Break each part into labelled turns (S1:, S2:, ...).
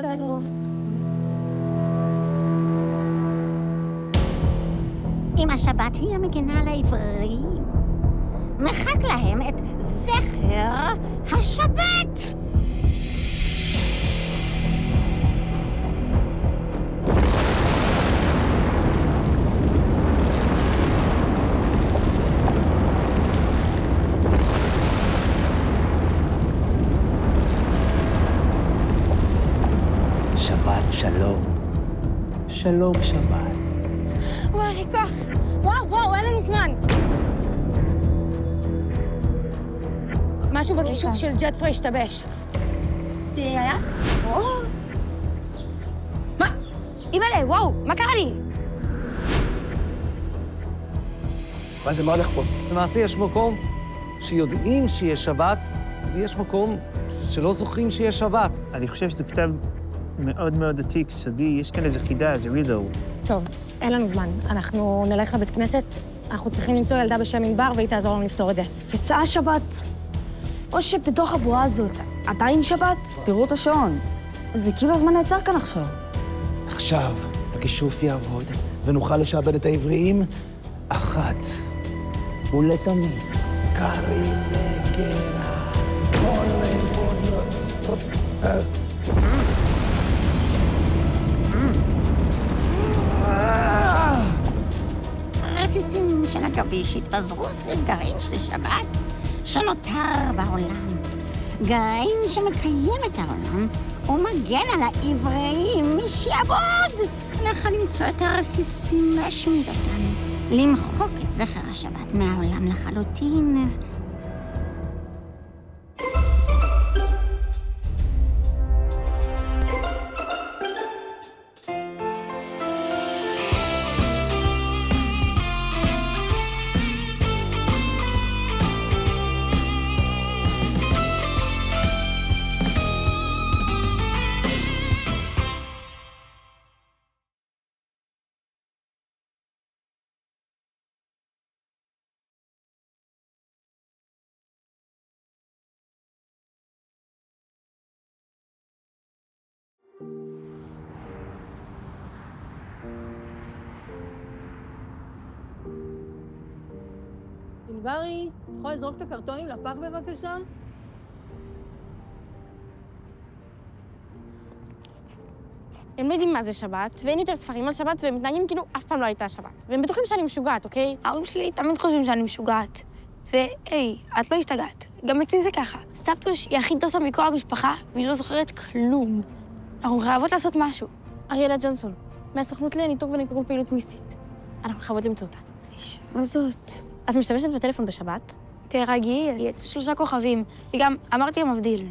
S1: לילה טוב.
S2: אם השבת היא המגינה על העברים, מחק להם את זכר השבת.
S3: שבת שלום. שלום שבת.
S1: וואי, כוח. וואו, אין לנו זמן. משהו בכישוף של ג'טפרי השתבש. זה היה? מה? אימא'לה, וואו, מה קרה לי?
S3: מה הולך פה? למעשה יש מקום שיודעים שיש שבת, ויש מקום שלא זוכרים שיש שבת.
S4: אני חושב שזה כתב מאוד מאוד עתיק, סבי, יש כאן איזה חידה, איזה רידל.
S1: טוב, אין לנו זמן. אנחנו נלך לבית כנסת, אנחנו צריכים למצוא ילדה בשם ענבר, והיא תעזור לנו לפתור את זה.
S5: ושעה שבת. או שבתוך הבועה הזאת עדיין שבת? תראו את השעון. זה כאילו הזמן נעצר כאן עכשיו.
S6: עכשיו הכישוף יעבוד, ונוכל לשעבד את העבריים אחת ולתמיד. קרים לגרה, כל
S2: הרסיסים של הגביש התפזרו סביב גרעין של שבת שנותר בעולם. גרעין שמקיים את העולם ומגן על העבריים משעבוד. עליך למצוא את הרסיסים, להשמיד אותם, למחוק את זכר השבת מהעולם לחלוטין.
S7: ענברי, את יכולה לזרוק את הקרטונים לפח בבקשה?
S1: הם לא יודעים מה זה שבת, ואין יותר ספרים על שבת, והם מתנהגים כאילו אף פעם לא הייתה שבת. והם בטוחים שאני משוגעת, אוקיי?
S5: ההורים שלי תמיד חושבים שאני משוגעת. והי, את לא השתגעת. גם אצלי זה ככה. סבתוש היא הכי דוסה מכל המשפחה, והיא לא זוכרת כלום. אנחנו חייבות לעשות משהו.
S1: אריאלה ג'ונסון, מהסוכנות לניטור ונטרול פעילות מיסית. אנחנו חייבות למצוא אותה.
S5: מה זאת?
S1: את משתמשת בטלפון בשבת?
S5: תרגי, היא הייתה 3 כוכבים, וגם אמרתי המבדיל.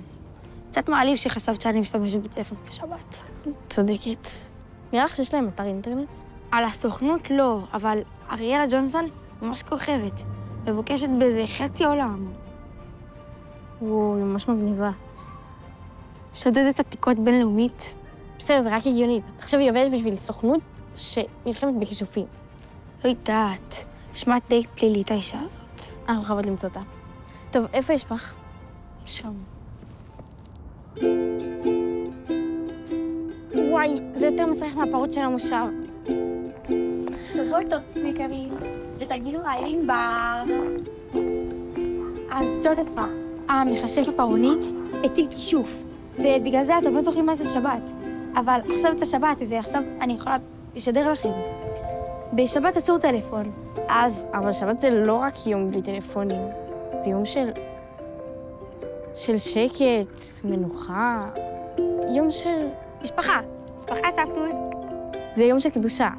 S5: קצת מעליב שחשבת שאני משתמשת בטלפון בשבת.
S1: צודקת. נראה לך שיש להם אתר אינטרנט?
S5: על הסוכנות לא, אבל אריאלה ג'ונסון ממש כוכבת. מבוקשת באיזה חצי עולם.
S1: היא ממש מגניבה.
S5: שודדת עתיקות בינלאומית.
S1: בסדר, זה רק הגיונית. עכשיו היא עובדת בשביל סוכנות שנלחמת בכישופים.
S5: לא יודעת. שמעת די פלילית האישה הזאת.
S1: אנחנו חייבות למצוא אותה. טוב, איפה יש פח?
S5: שם.
S1: וואי, זה יותר מסריח מהפרות של המושב.
S5: שבוע טוב, צמיקרים. ותגידו לי ענבר. אז ג'ודפה, המחשב הפרוני הטיל כישוף, ובגלל זה אתם לא זוכרים מה זה שבת. אבל עכשיו זה שבת, ועכשיו אני יכולה לשדר לכם. בשבת אסור טלפון.
S1: אבל שבת זה לא רק יום בלי טלפונים. זה יום של שקט, מנוחה. יום של...
S5: משפחה סבתות.
S1: זה יום של קדושה.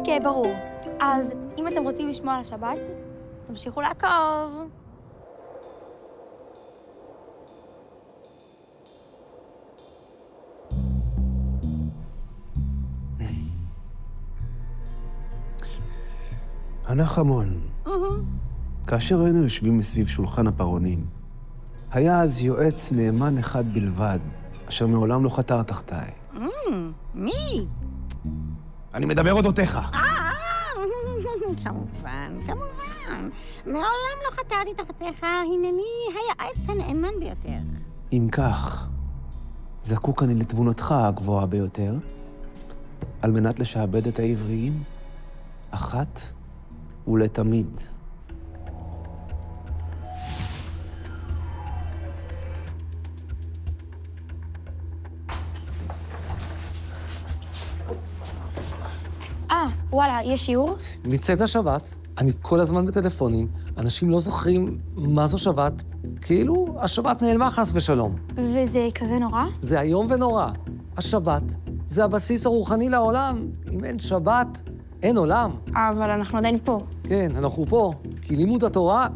S5: כן, ברור. אז אם אתם רוצים לשמוע על השבת, תמשיכו לעקוב.
S6: הנחמון, כאשר היינו יושבים מסביב שולחן הפרעונים, היה אז יועץ נאמן אחד בלבד, אשר מעולם לא חתר תחתיי.
S2: מי?
S6: אני מדבר אודותיך.
S2: כמובן. מעולם לא חתרתי תחתיך, הנני היועץ הנאמן ביותר.
S6: אם כך, זקוק אני לתבונתך הגבוהה ביותר, על מנת לשעבד את העבריים אחת ולתמיד.
S1: וואלה, יש שיעור?
S3: מצאת השבת, אני כל הזמן בטלפונים, אנשים לא זוכרים מה זו שבת, כאילו השבת נעלמה חס ושלום.
S5: וזה כזה נורא?
S3: זה איום ונורא. השבת זה הבסיס הרוחני לעולם. אם אין שבת, אין עולם.
S1: אבל אנחנו עדיין פה.
S3: כן, אנחנו פה, כי לימוד התורה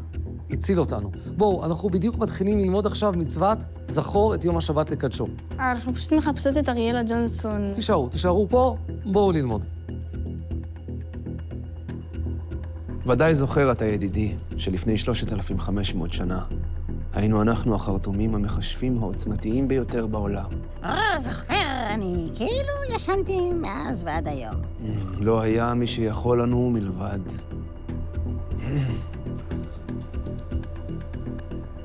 S3: הציל אותנו. בואו, אנחנו בדיוק מתחילים ללמוד עכשיו מצוות זכור את יום השבת לקדשו.
S1: אנחנו פשוט מחפשות את אריאלה ג'ונסון.
S3: תישארו פה, בואו ללמוד.
S6: ודאי זוכר אתה, ידידי, שלפני 3,500 שנה היינו אנחנו החרטומים המחשבים העוצמתיים ביותר בעולם.
S2: זוכר, אני כאילו ישנתי מאז ועד היום.
S6: לא היה מי שיכול לנו מלבד.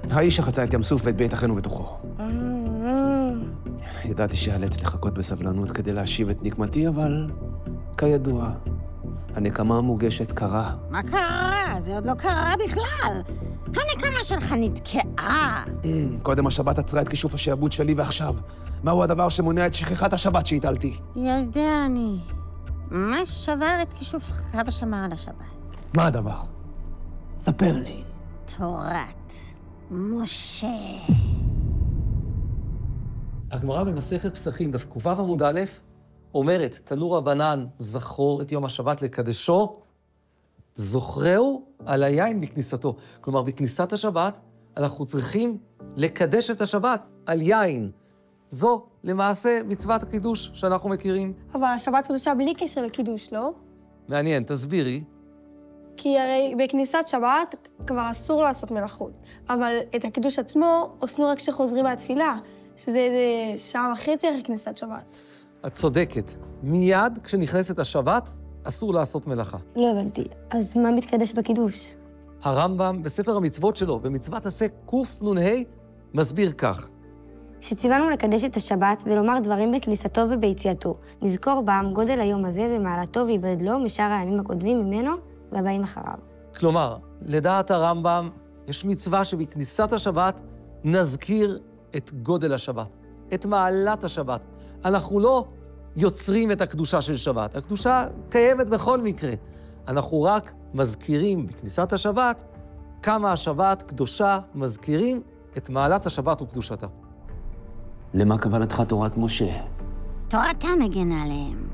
S6: האיש שחצה את ים סוף ואת בית אחינו בתוכו. ידעתי שאלץ לחכות בסבלנות כדי להשיב את נקמתי, אבל כידוע, הנקמה המוגשת קרה.
S2: מה קרה? זה עוד לא קרה בכלל. הנקמה שלך נתקעה.
S6: קודם השבת עצרה את כישוף השעבוד שלי, ועכשיו, מהו הדבר שמונע את שכחת השבת שהטלתי?
S2: ילדה אני. מה שבר את כישופך ושמר על השבת?
S3: מה הדבר? ספר לי.
S2: תורת משה.
S3: הגמרא במסכת פסחים, דף ק"ו עמוד א', אומרת, תנו רבנן זכור את יום השבת לקדשו, זוכרהו על היין בכניסתו. כלומר, בכניסת השבת אנחנו צריכים לקדש את השבת על יין. זו למעשה מצוות הקידוש שאנחנו מכירים.
S5: אבל השבת קדושה בלי קשר לקידוש, לא?
S3: מעניין, תסבירי.
S5: כי הרי בכניסת שבת כבר אסור לעשות מלאכות, אבל את הקידוש עצמו עושים רק כשחוזרים מהתפילה, שזה איזה שעה וחצי אחרי כניסת שבת.
S3: את צודקת. מיד כשנכנסת השבת, אסור לעשות מלאכה.
S5: לא הבנתי. אז מה מתקדש בקידוש?
S3: הרמב"ם, בספר המצוות שלו, במצוות עשה קנ"ה, מסביר כך.
S8: שציוונו לקדש את השבת ולומר דברים בכניסתו וביציאתו. נזכור בם גודל היום הזה ומעלתו ויבדלו משאר הימים הקודמים ממנו והבאים אחריו.
S3: כלומר, לדעת הרמב"ם, יש מצווה שבכניסת השבת נזכיר את גודל השבת, את מעלת השבת. אנחנו לא יוצרים את הקדושה של שבת. הקדושה קיימת בכל מקרה. אנחנו רק מזכירים בכניסת השבת כמה השבת קדושה, מזכירים את מעלת השבת וקדושתה.
S6: למה כוונתך תורת משה?
S2: תורתה מגנה עליהם.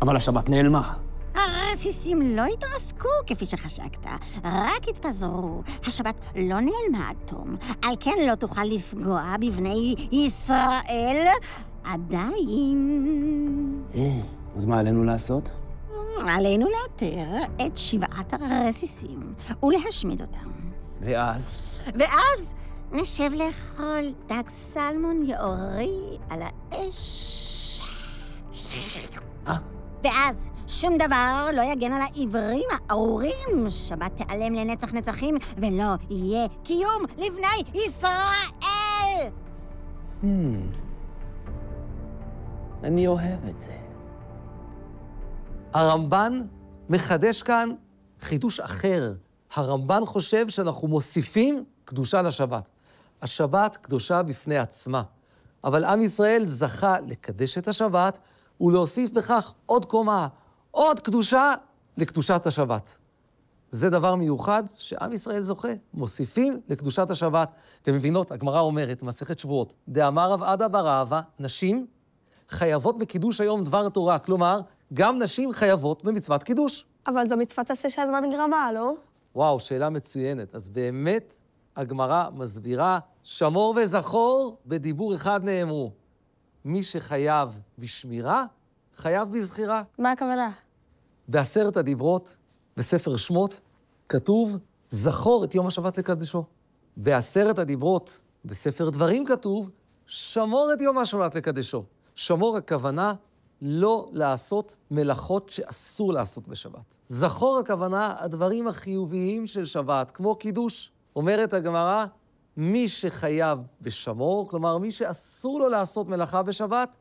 S6: אבל השבת נעלמה.
S2: הרסיסים לא התרסקו כפי שחשקת, רק התפזרו. השבת לא נעלמה עד תום, על כן לא תוכל לפגוע בבני ישראל עדיין.
S6: אז מה עלינו לעשות?
S2: עלינו לאתר את 7 הרסיסים ולהשמיד אותם. ואז נשב לאכול דג סלמון יאורי על האש. ואז שום דבר לא יגן על העברים הארורים. שבת תיעלם לנצח נצחים ולא יהיה קיום לבני ישראל.
S6: אני אוהב את זה.
S3: הרמב"ן מחדש כאן חידוש אחר. הרמב"ן חושב שאנחנו מוסיפים קדושה לשבת. השבת קדושה בפני עצמה. אבל עם ישראל זכה לקדש את השבת ולהוסיף בכך עוד קומה, עוד קדושה לקדושת השבת. זה דבר מיוחד שעם ישראל זוכה. מוסיפים לקדושת השבת. אתם מבינות, הגמרא אומרת, מסכת שבועות, דאמר רב עדה בר אהבה, נשים חייבות בקידוש היום דבר תורה. כלומר, גם נשים חייבות במצוות קידוש.
S5: אבל זו מצוות עשה שהזמן גרמה, לא?
S3: וואו, שאלה מצוינת. אז באמת הגמרא מסבירה, שמור וזכור בדיבור אחד נאמרו. מי שחייב בשמירה, חייב בזכירה.
S1: מה הכוונה?
S3: ב10 הדיברות, בספר שמות, כתוב, זכור את יום השבת לקדשו. ב10 הדיברות, בספר דברים כתוב, שמור את יום השבת לקדשו. שמור הכוונה לא לעשות מלאכות שאסור לעשות בשבת. זכור הכוונה הדברים החיוביים של שבת, כמו קידוש. אומרת הגמרא, מי שחייב בשמור, כלומר מי שאסור לו לעשות מלאכה בשבת,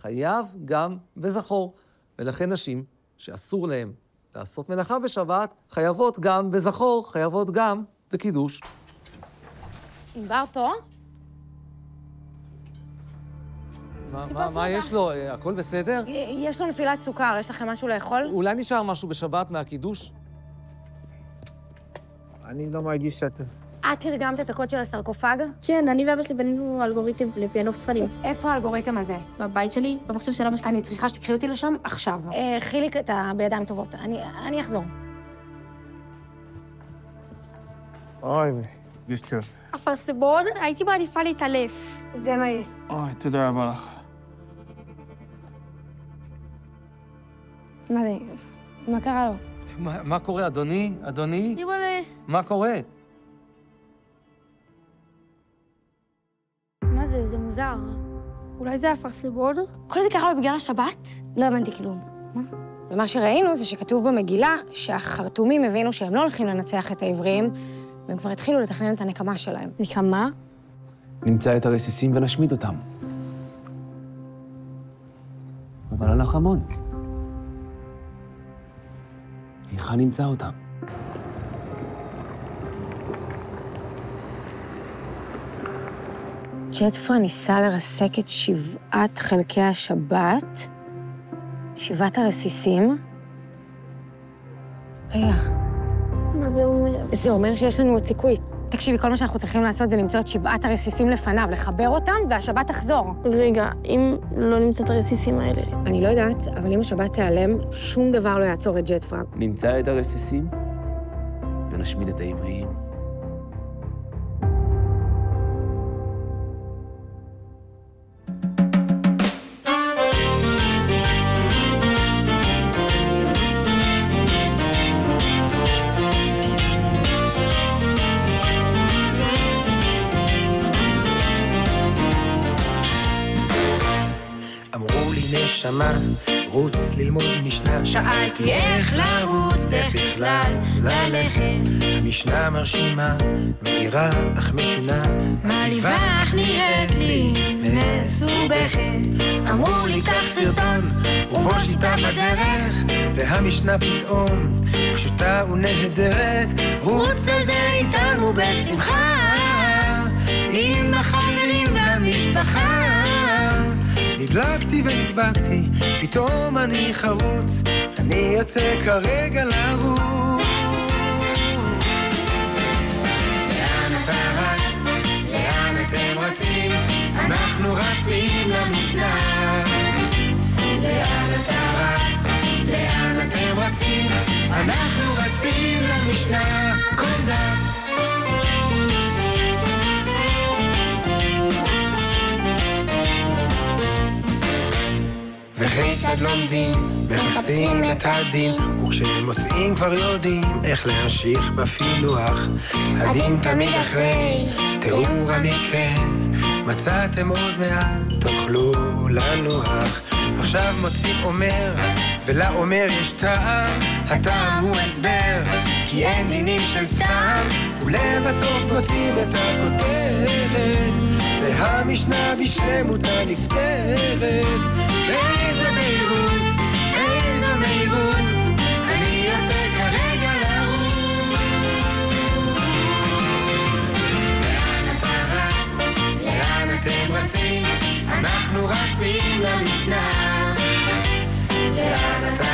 S3: חייב גם בזכור. ולכן נשים שאסור להם לעשות מלאכה בשבת, חייבות גם בזכור, חייבות גם בקידוש.
S1: ענבר פה?
S3: מה יש לו? הכל בסדר?
S1: יש לו נפילת סוכר, יש לכם משהו לאכול?
S3: אולי נשאר משהו בשבת מהקידוש?
S4: אני לא מרגיש שאתה...
S1: את תרגמת את הקוד של הסרקופג?
S5: כן, אני ואבא שלי בנינו אלגוריתם לפענוח צפנים.
S1: איפה האלגוריתם הזה?
S5: בבית שלי, במחשב של אבא שלי.
S1: אני צריכה שתקחי אותי לשם עכשיו. חיליק, אתה בידיים טובות. אני אחזור.
S4: אוי, מרגיש טוב.
S5: אפרסבון, הייתי מעדיפה להתעלף.
S1: זה מה יש.
S4: אוי, תודה רבה לך.
S8: מה זה? מה קרה לו?
S3: מה קורה, אדוני? אדוני?
S5: אימא'לה.
S3: מה קורה?
S5: מה זה? זה מוזר. אולי זה אפרסבון?
S1: כל זה קרה לו בגלל השבת?
S8: לא הבנתי כלום. מה?
S1: ומה שראינו זה שכתוב במגילה שהחרטומים הבינו שהם לא הולכים לנצח את העבריים, והם כבר התחילו לתכנן את הנקמה שלהם.
S5: נקמה?
S6: נמצא את הרסיסים ונשמיד אותם. אבל הלך המון. היכן נמצא אותם?
S1: ג'טפרה ניסה לרסק את 7 חלקי השבת, 7 הרסיסים. רגע.
S5: מה זה אומר?
S1: זה אומר שיש לנו עוד סיכוי. תקשיבי, כל מה שאנחנו צריכים לעשות זה למצוא את 7 הרסיסים לפניו, לחבר אותם, והשבת תחזור.
S5: רגע, אם לא נמצא את הרסיסים האלה...
S1: אני לא יודעת, אבל אם השבת תיעלם, שום דבר לא יעצור את ג'טפרה.
S6: נמצא את הרסיסים ונשמיד את העבריים.
S9: נשמה, רוץ ללמוד משנה. שאלתי איך לרוץ, איך בכלל ללכת. המשנה מרשימה, מהירה אך משונה. מעליבה אך נראית לי מסובכת. אמרו לי קח סרטון, ובוא שיטה בדרך. והמשנה פתאום פשוטה ונהדרת. רוץ על זה איתנו בשמחה, עם החברים והמשפחה. נדלקתי ונדבקתי, פתאום אני חרוץ, אני יוצא כרגע לרוץ. לאן אתה רץ? לאן אתם רצים? אנחנו רצים למשנה. לאן אתה רץ? לאן אתם רצים? אנחנו רצים למשנה. קונדט וכיצד לומדים, מחפשים את הדין, וכשהם מוצאים כבר יודעים איך להמשיך בפילוח. הדין תמיד אחרי תיאור המקרה, מצאתם עוד מעט, תוכלו לנוח. עכשיו מוצאים אומר, ולאומר יש טעם, הטעם הוא הסבר, כי אין דינים של סתם, ולבסוף מוצאים את הכותרת, והמשנה בשלמותה נפתרת. איזה מהירות, איזו מהירות, אני יוצא כרגע לרוץ. לאן אתה רץ? לאן אתם רצים? אנחנו רצים למשנה. לאן אתה